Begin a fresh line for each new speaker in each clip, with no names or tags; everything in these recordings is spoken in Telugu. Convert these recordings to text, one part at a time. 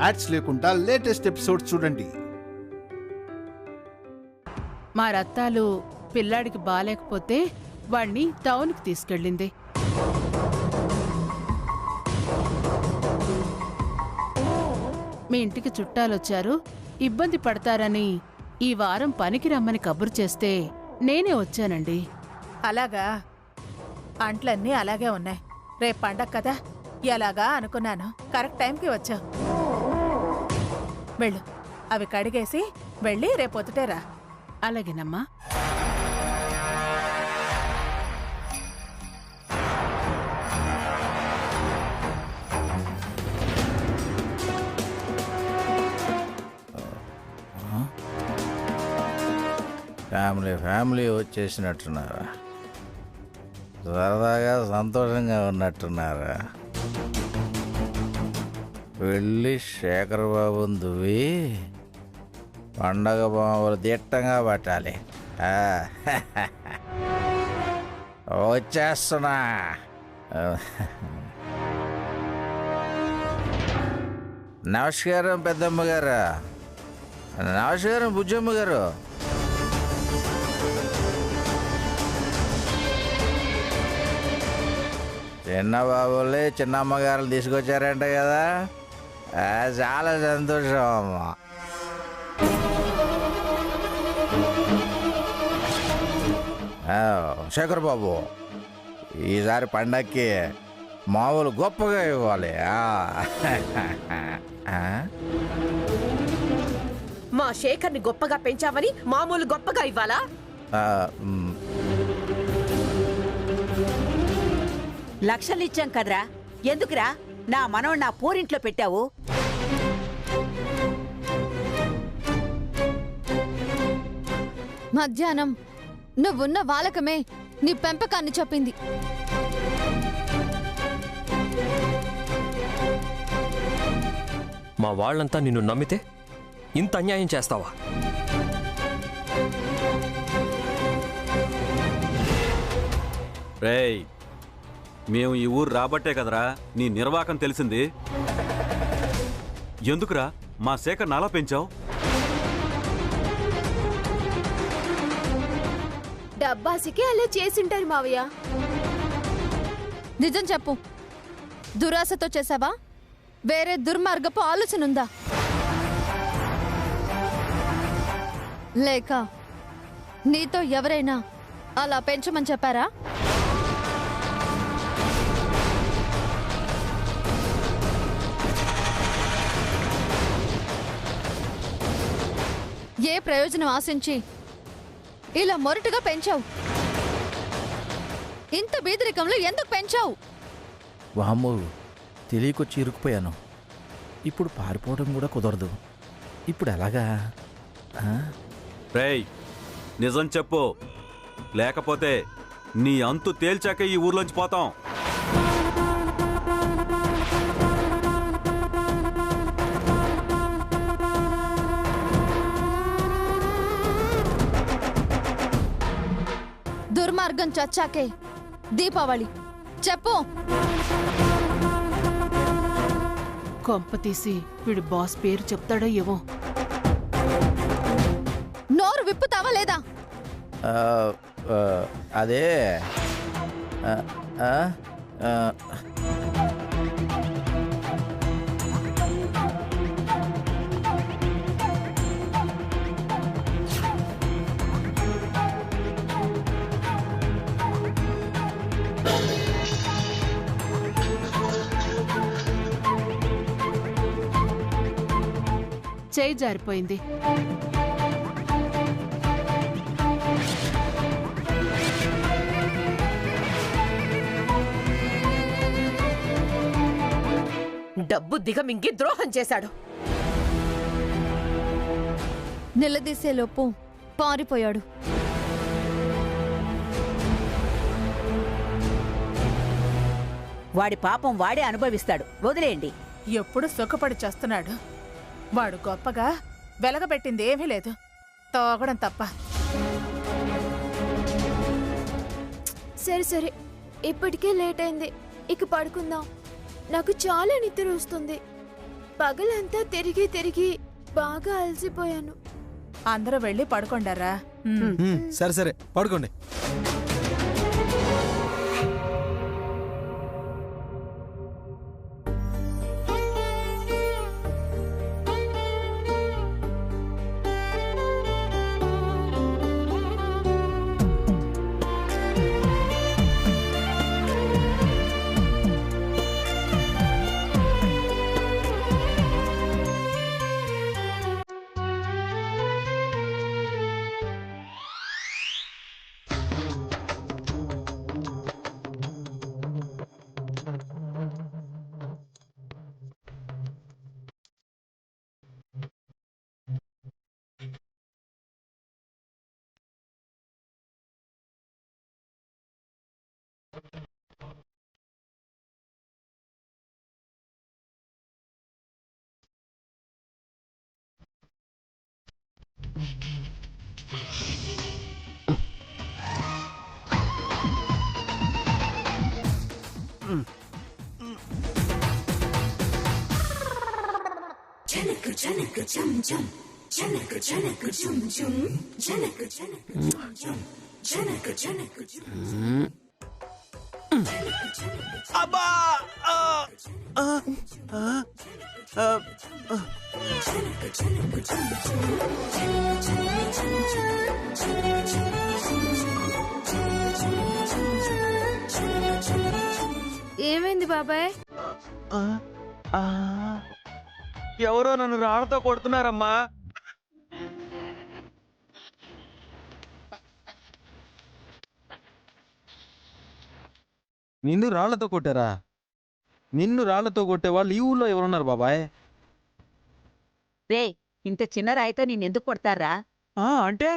యాడ్స్ లేకుండా లేటెస్ట్ ఎపిసోడ్స్ చూడండి.
మా రత్తాలు పిల్లాడికి బాలేకపోతే వాణ్ణి టౌన్కి తీసుకెళ్ళింది. మీ ఇంటికి చుట్టాలొచ్చారు, ఇబ్బంది పడతారని ఈ వారం పనికి రమ్మని కబురు చేస్తే నేనే వచ్చానండి.
అలాగా? అంట్లన్నీ అలాగే ఉన్నాయి. రేపు పండగ కదా, ఎలాగా అనుకున్నాను. కరెక్ట్ టైంకి వచ్చావు. వెళ్ళు, అవి కడిగేసి వెళ్ళి రేపొద్దుటేరా.
అలాగేనమ్మా.
ఫ్యామిలీ వచ్చేసినట్టున్నారా? సరదాగా సంతోషంగా ఉన్నట్టున్నారా? వెళ్ళి శేఖర్ బాబుని దువ్వి పండగ బాబులు దిట్టంగా పట్టాలి. వచ్చేస్తున్నా. నమస్కారం పెద్దమ్మ గారు. నమస్కారం బుజ్జమ్మ గారు. చిన్న బాబుల్ని చిన్నమ్మగారులు తీసుకొచ్చారంట కదా, చాలా సంతోషం అమ్మా. శేఖర్ బాబు, ఈసారి పండక్కి మామూలు గొప్పగా ఇవ్వాలి.
మా శేఖర్ని గొప్పగా పెంచావని మామూలు గొప్పగా ఇవ్వాలా?
లక్షలిచ్చాం కదరా, ఎందుకురా నా మనవడు నా పూరింట్లో పెట్టావు?
మధ్యాహ్నం నువ్వున్న వాలకమే నీ పెంపకాన్ని చెప్పింది.
మా వాళ్ళంతా నిన్ను నమ్మితే ఇంత అన్యాయం చేస్తావా?
రేయ్, మేము ఈ ఊరు రాబట్టే కదరా నీ నిర్వాకం తెలిసింది. ఎందుకురా మా శేఖర్ నాలా పెంచావు?
డబ్బాసికి అలా చేసింటారు మావయ్య. నిజం చెప్పు, దురాశతో చేసావా? వేరే దుర్మార్గపు ఆలోచన ఉందా? లేక నీతో ఎవరైనా అలా పెంచమని చెప్పారా? ఏ ప్రయోజనం ఆశించి ఇలా మొరటుగా పెంచావు? ఇంత బీదరికంలో ఎందుకు పెంచావు?
వామ్మో, తెలియకొచ్చి ఇరుక్కుపోయాను. ఇప్పుడు పారిపోవడం కూడా కుదరదు. ఇప్పుడు ఎలాగా?
రేయ్, నిజం చెప్పు, లేకపోతే నీ అంతు తేల్చాక ఈ ఊర్లోంచి పోతాం.
దుర్మార్గం చచ్చాకే దీపావళి. చెప్పు.
కొంప తీసి వీడు బాస్ పేరు చెప్తాడో ఏమో.
నోరు విప్పుతావా లేదా?
అదే
చేయి జారిపోయింది.
డబ్బు దిగమింగి ద్రోహం చేశాడు.
నిలదీసేలోపు పారిపోయాడు.
వాడి పాపం వాడే అనుభవిస్తాడు, వదిలేయండి.
ఎప్పుడు సుఖపడి చేస్తున్నాడు. వాడు గొప్పగా వెలగబెట్టింది ఏమీ లేదు, తోగడం తప్ప.
సరే సరే, ఇప్పటికే లేట్ అయింది, ఇక పడుకుందాం. నాకు చాలా నిద్ర వస్తుంది. పగలంతా తిరిగి తిరిగి బాగా అలసిపోయాను.
అందరూ వెళ్ళి పడుకోండారా.
సరే సరే పడుకోండి.
అబ్బా!
ఏమైంది బాబాయ్?
ఎవరో నన్ను రాళ్లతో కొడుతున్నారమ్మా.
నిన్ను రాళ్లతో కొట్టారా? నిన్ను రాళ్లతో కొట్టే వాళ్ళు ఈ ఊళ్ళో ఎవరున్నారు బాబాయ్?
రే, ఇంత చిన్న రాయితో నిన్నెందుకు కొడతారా?
అంటే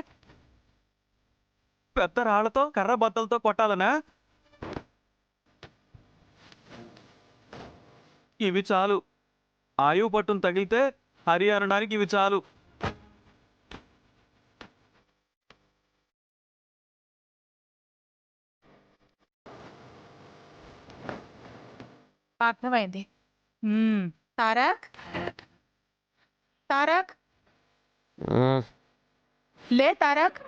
పెద్ద రాళ్లతో కర్ర బద్దలతో కొట్టాలనా? ఇవి చాలు. ఆయువు పట్టును తగిలితే హరి అనడానికి ఇవి చాలు.
అర్థమైంది. తారక్, తారక్, లే తారక్,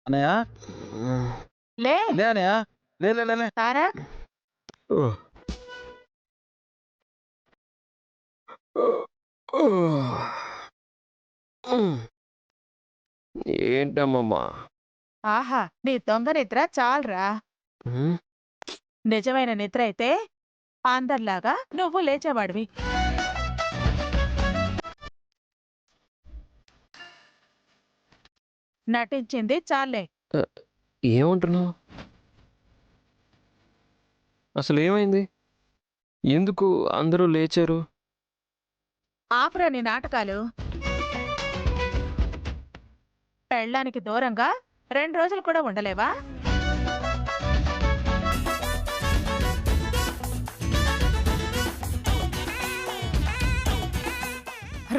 అనయ్య
లే
లే అనయ్య, లే లే లే లే.
తారక్.
ఏంటమ్మమ్మా?
ఆహా, నీ దొంగ నిద్ర చాలరా. నిజమైన నిద్ర అయితే అందరిలాగా నువ్వు లేచేవాడివి. నటించింది చాలే.
ఏమంటున్నావు? అసలు ఏమైంది? ఎందుకు అందరూ లేచారు?
ఆపురా నీ నాటకాలు. పెళ్ళానికి దూరంగా 2 రోజులు కూడా ఉండలేవా?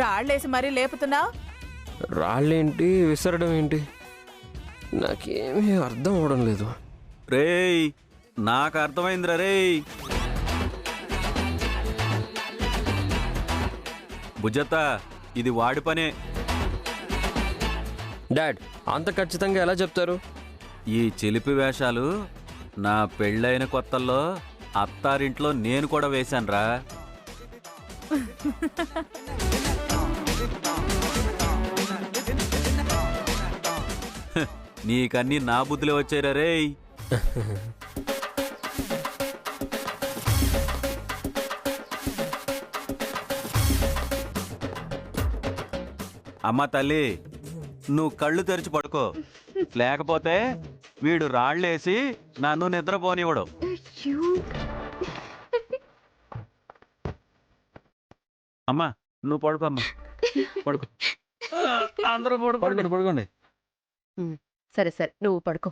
రాళ్ళేసి మరీ లేపుతున్నావు.
రాళ్ళేంటి, విసరడం ఏంటి? నాకేమీ అర్థం అవడం లేదు.
రేయ్, నాకు అర్థమైందిరా రేయ్. బుజ్జత్త, ఇది వాడి పనే.
డాడ్, అంత ఖచ్చితంగా ఎలా చెప్తారు?
ఈ చిలిపి వేషాలు నా పెళ్ళైన కొత్తల్లో అత్తారింట్లో నేను కూడా వేశానురా. నీకన్నీ నా బుద్ధులే వచ్చారా రేయ్. అమ్మ తల్లి, నువ్వు కళ్ళు తెరిచి పడుకో, లేకపోతే వీడు రాళ్ళేసి నన్ను నిద్రపోనివ్వడు. అమ్మా, నువ్వు పడుకో అమ్మా, పడుకో. అందరూ
పడుకోండి పడుకోండి.
సరే సరే, నువ్వు పడుకో.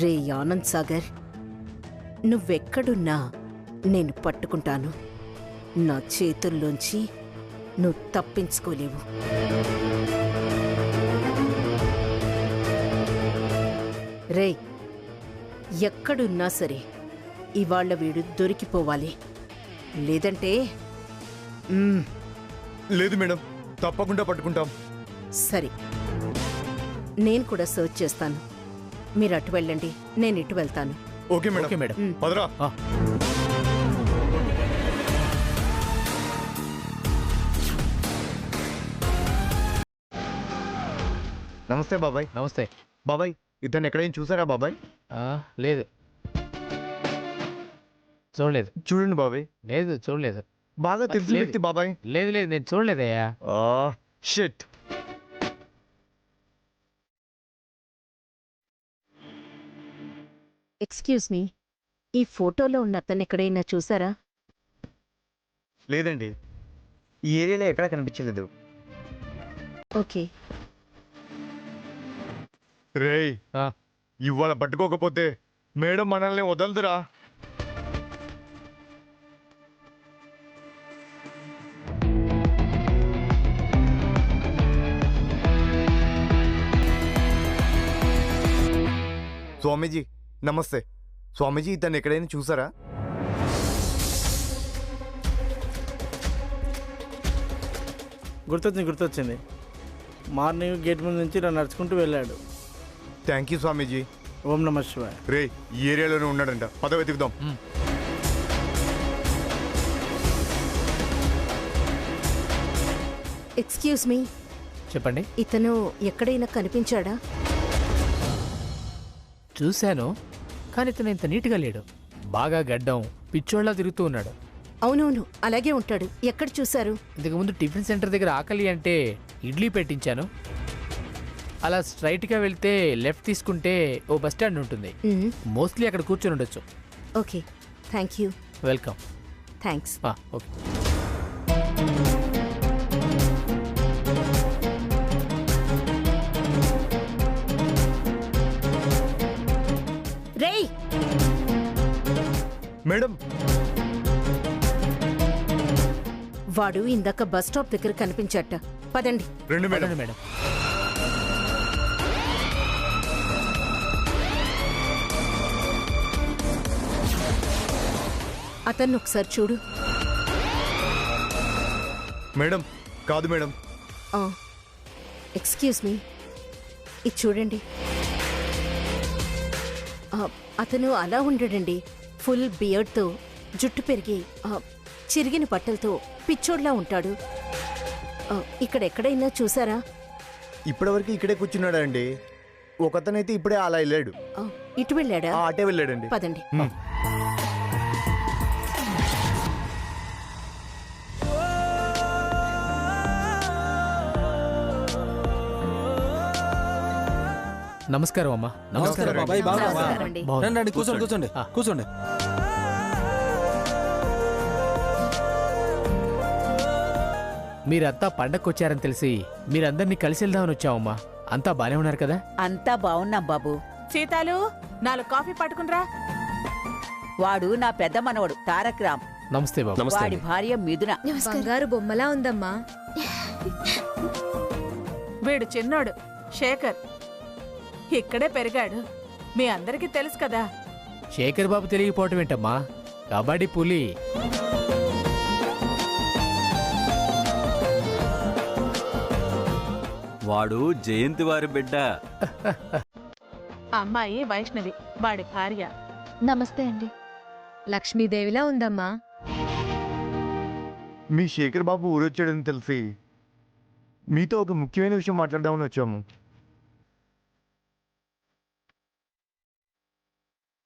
రే ఆనంద్ సాగర్, నువ్వెక్కడున్నా నేను పట్టుకుంటాను. నా చేతుల్లోంచి నువ్వు తప్పించుకోలేవు. రే, ఎక్కడున్నా సరే ఇవాళ వీడు దొరికిపోవాలి. లేదంటే
లేదు మేడం, తప్పకుండా పట్టుకుంటాం.
సరే, నేను కూడా సర్చ్ చేస్తాను. మీరు అటు వెళ్ళండి, నేను ఇటు వెళ్తాను.
Okay madam. పదరా. నమస్తే బాబాయ్.
నమస్తే
బాబాయ్, ఇతను ఎక్కడైనా చూసారా బాబాయ్?
లేదు, చూడలేదు.
చూడండి బాబాయ్.
లేదు, చూడలేదు.
బాగా తెలిసిన
లేదు.
వ్యక్తి బాబాయ్.
లేదు లేదు, నేను చూడలేదయ్యా.
షిట్.
ఎక్స్క్యూజ్ మీ, ఈ ఫోటోలో ఉన్న అతను ఎక్కడైనా చూసారా?
లేదండి, ఈ ఏరియాలో ఎక్కడ కనిపించలేదు.
ఓకే.
రేయ్, ఇవాళ పట్టుకోకపోతే మేడం మనల్ని వదలదురా. స్వామీజీ నమస్తే. స్వామీజీ, ఇతను ఎక్కడైనా చూసారా?
గుర్తొచ్చింది. మార్నింగ్ గేట్ ముందు నుంచి ఇలా నడుచుకుంటూ వెళ్ళాడు.
థ్యాంక్ యూ స్వామీజీ.
ఓం నమ శివాయ.
రే, ఈ ఏరియాలోనే ఉన్నాడంట, పద వెతుకుదాం.
ఎక్స్క్యూజ్ మీ,
చెప్పండి.
ఇతను ఎక్కడైనా కనిపించాడా?
చూశాను, కానీ ఇతను ఇంత నీట్గా లేడు. బాగా గడ్డం, పిచ్చోళ్ళ తిరుగుతూ ఉన్నాడు.
అవునవును, అలాగే ఉంటాడు. ఎక్కడ చూశారు?
ఇంతకుముందు టిఫిన్ సెంటర్ దగ్గర ఆకలి అంటే ఇడ్లీ పెట్టించాను. అలా స్ట్రైట్గా వెళ్తే లెఫ్ట్ తీసుకుంటే ఓ బస్ స్టాండ్ ఉంటుంది. మోస్ట్లీ అక్కడ కూర్చొని ఉండొచ్చు.
Okay, thank you.
Welcome.
Thanks.
Okay.
రేయ్
మేడం,
వాడు ఇందాక బస్ స్టాప్ దగ్గర కనిపించట. పదండి.
రెండు మేడం.
మేడం,
అతన్ని ఒకసారి చూడు.
మేడం, కాదు మేడం.
ఎక్స్క్యూజ్ మీ, ఇది చూడండి. అతను అలా ఉండడండి. ఫుల్ బియర్డ్తో, జుట్టు పెరిగి, చిరిగిన బట్టలతో పిచ్చోడ్లా ఉంటాడు. ఇక్కడ ఎక్కడైనా చూసారా?
ఇప్పటివరకు ఇక్కడే కూర్చున్నాడా అండి. ఒకతనైతే ఇప్పుడే అలా వెళ్ళాడు.
ఇటు వెళ్ళాడా?
అటే వెళ్ళాడండి.
పదండి.
నమస్కారం అమ్మా.
నమస్కారం బాబాయ్.
నమస్కారం అండి.
రండి, కూర్చోండి. కూర్చోండి.
మీరంతా పండక్కొచ్చారని తెలిసి మీరందరినీ కలిసి వెళ్దామని వచ్చామమ్మా. అంతా బానే ఉన్నారు కదా?
అంతా బావున్నాం బాబు.
సీతాలు, 4 కాఫీ పట్టుకునిరా.
వాడు నా పెద్ద మనవడు తారక్ రామ్.
నమస్తే బాబు.
వాడి భార్య మిథున.
బంగారు బొమ్మలా ఉందమ్మా.
వీడు చిన్నోడు శేఖర్, ఇక్కడే పెరిగాడు. మీ అందరికీ తెలుసు కదా.
శేఖర్ బాబు తెలియకపోవటం ఏంటమ్మా? కబడ్డీ పులి.
వాడు జయంతి వారి బిడ్డ.
అమ్మాయి వైష్ణవి, వాడి భార్య.
నమస్తే అండి. లక్ష్మీదేవిలా ఉందమ్మా.
మీ శేఖర్ బాబు ఊరొచ్చాడని తెలిసి మీతో ఒక ముఖ్యమైన విషయం మాట్లాడదామని వచ్చాము.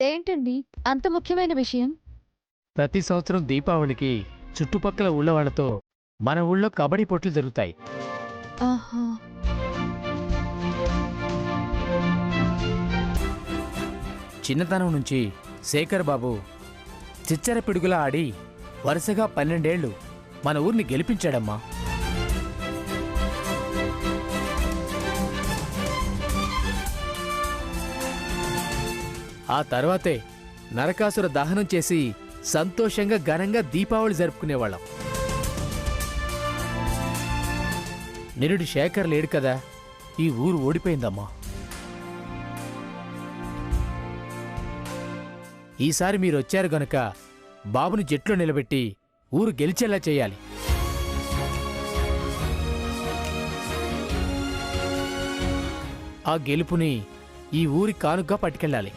ఏంటండి అంత ముఖ్యమైన విషయం?
ప్రతి సంవత్సరం దీపావళికి చుట్టుపక్కల ఊళ్ళ వాళ్ళతో మన ఊళ్ళో కబడ్డీ పోటీలు జరుగుతాయి.
ఆహా.
చిన్నతనం నుంచి శేఖర్ బాబు చిచ్చర పిడుగులా ఆడి వరుసగా 12 ఏళ్లు మన ఊరిని గెలిపించాడమ్మా. ఆ తర్వాతే నరకాసుర దహనం చేసి సంతోషంగా ఘనంగా దీపావళి జరుపుకునేవాళ్ళం. నిరుడి శేఖర్ లేడు కదా, ఈ ఊరు ఓడిపోయిందమ్మా. ఈసారి మీరొచ్చారు గనుక బాబుని జట్లో నిలబెట్టి ఊరు గెలిచేలా చేయాలి. ఆ గెలుపుని ఈ ఊరి కానుగ్గా పట్టుకెళ్ళాలి.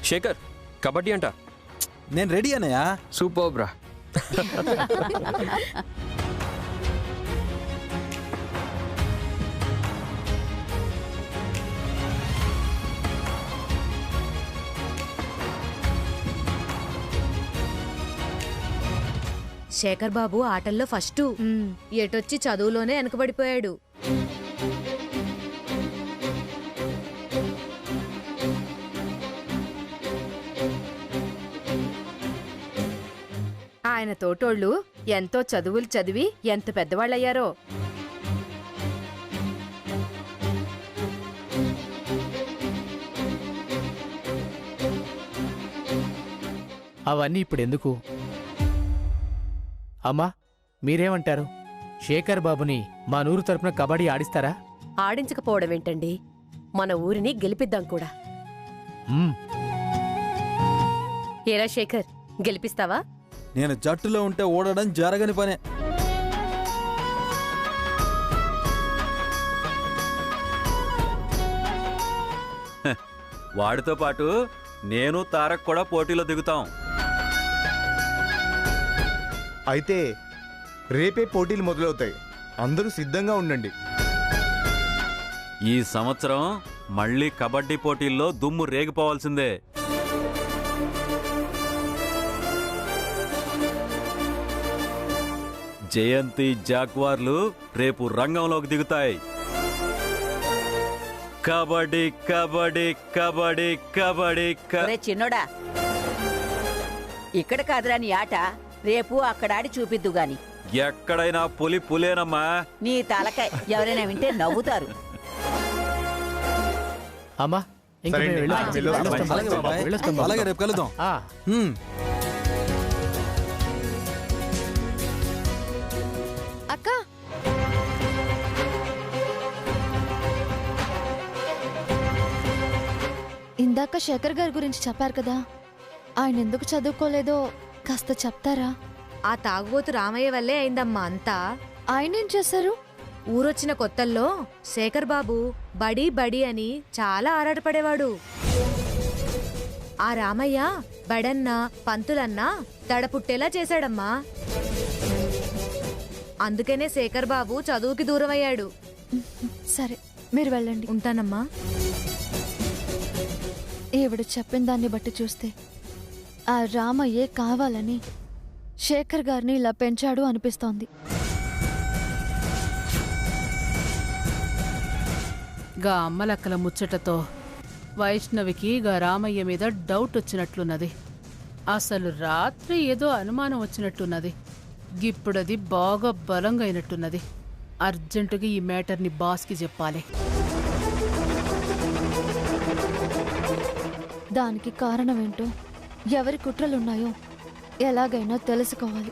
శేఖర్, కబడ్డీ అంట.
నేను రెడీ అన్నయ్య.
సూపర్ బ్రా.
శేఖర్ బాబు ఆటల్లో ఫస్టు. ఎటొచ్చి చదువులోనే వెనకబడిపోయాడు.
ఆయన తోటోళ్ళు ఎంతో చదువులు చదివి ఎంత పెద్దవాళ్ళయ్యారో.
అవన్నీ ఇప్పుడెందుకు? అమ్మా, మీరేమంటారు? శేఖర్ బాబుని మా నూరు తరపున కబడ్డీ ఆడిస్తారా?
ఆడించకపోవడం ఏంటండి, మన ఊరిని గెలిపిద్దాం కూడా. ఏరా శేఖర్, గెలిపిస్తావా?
నేను జట్టులో ఉంటే ఓడడం జరగని పనే.
వాడితో పాటు నేను తారక్ కూడా పోటీలో దిగుతాం.
అయితే రేపే పోటీలు మొదలవుతాయి, అందరూ సిద్ధంగా ఉండండి.
ఈ సంవత్సరం మళ్ళీ కబడ్డీ పోటీల్లో దుమ్ము రేగిపోవాల్సిందే. జయంతి జాగ్వార్లు రేపు రంగంలోకి దిగుతాయి. కబడ్డీ కబడ్డీ కబడ్డీ కబడ్డీ.
చిన్నోడా, ఇక్కడ కాదురా నీ ఆట, రేపు అక్కడాడి చూపిద్దు గాని.
ఎక్కడైనా పులి పులేనమ్మా.
నీ తలకాయ ఎవరైనా వింటే నవ్వుతారు.
అమ్మా, ఇంకా మేము వెళ్ళొస్తాం.
అలాగే రేపు కలుద్దాం.
అక్క, ఇందాక శేఖర్ గారి గురించి చెప్పారు కదా, ఆయన ఎందుకు చదువుకోలేదో కాస్త చెప్తారా?
ఆ తాగుబోతు రామయ్య వల్లే అయిందమ్మా అంతా.
ఆయనేం చేశారు?
ఊరొచ్చిన కొత్తల్లో శేఖర్ బాబు బడి బడి అని చాలా ఆరాటపడేవాడు. ఆ రామయ్య బడన్నా పంతులన్నా దడపుట్టేలా చేశాడమ్మా. అందుకనే శేఖర్ బాబు చదువుకి దూరమయ్యాడు.
సరే, మీరు వెళ్ళండి.
ఉంటానమ్మా.
ఈవిడ చెప్పిన దాన్ని బట్టి చూస్తే ఆ రామయ్యే కావాలని శేఖర్ గారిని ఇలా పెంచాడు అనిపిస్తోంది.
గా అమ్మలక్కల ముచ్చటతో వైష్ణవికి గా రామయ్య మీద డౌట్ వచ్చినట్లున్నది. అసలు రాత్రి ఏదో అనుమానం వచ్చినట్టున్నది. గిప్పుడది బాగా బలంగా అయినట్టున్నది. అర్జెంటుగా ఈ మ్యాటర్ని బాస్కి చెప్పాలి.
దానికి కారణమేంటో, ఎవరి కుట్రలున్నాయో ఎలాగైనా తెలుసుకోవాలి.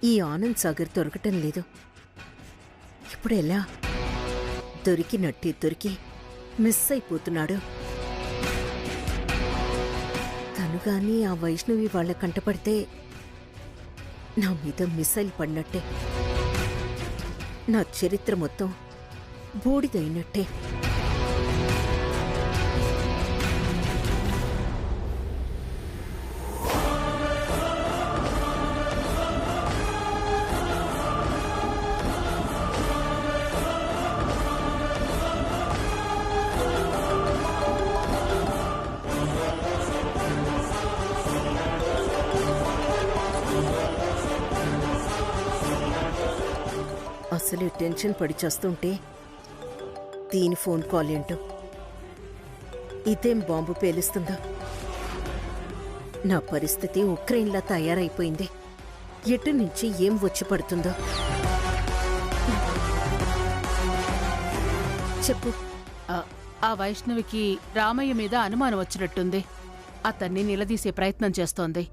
ఈ ఆనంద్ సాగర్ దొరకటం లేదు. ఇప్పుడు ఎలా? దొరికి మిస్ అయిపోతున్నాడు. తను గాని ఆ వైష్ణవి వాళ్ళ కంటపడితే నా మీద మిస్సైల్ పడినట్టే. నా చరిత్ర మొత్తం బూడిదైనట్టే. అసలే టెన్షన్ పడి చేస్తుంటే దీని ఫోన్ కాల్ ఏంటో. ఇదేం బాంబు పేలుస్తుందో. నా పరిస్థితి ఉక్రెయిన్లా తయారైపోయింది. ఎటు నుంచి ఏం వచ్చి పడుతుందో. చెప్పు.
ఆ వైష్ణవికి రామయ్య మీద అనుమానం వచ్చినట్టుంది. అతన్ని నిలదీసే ప్రయత్నం చేస్తోంది.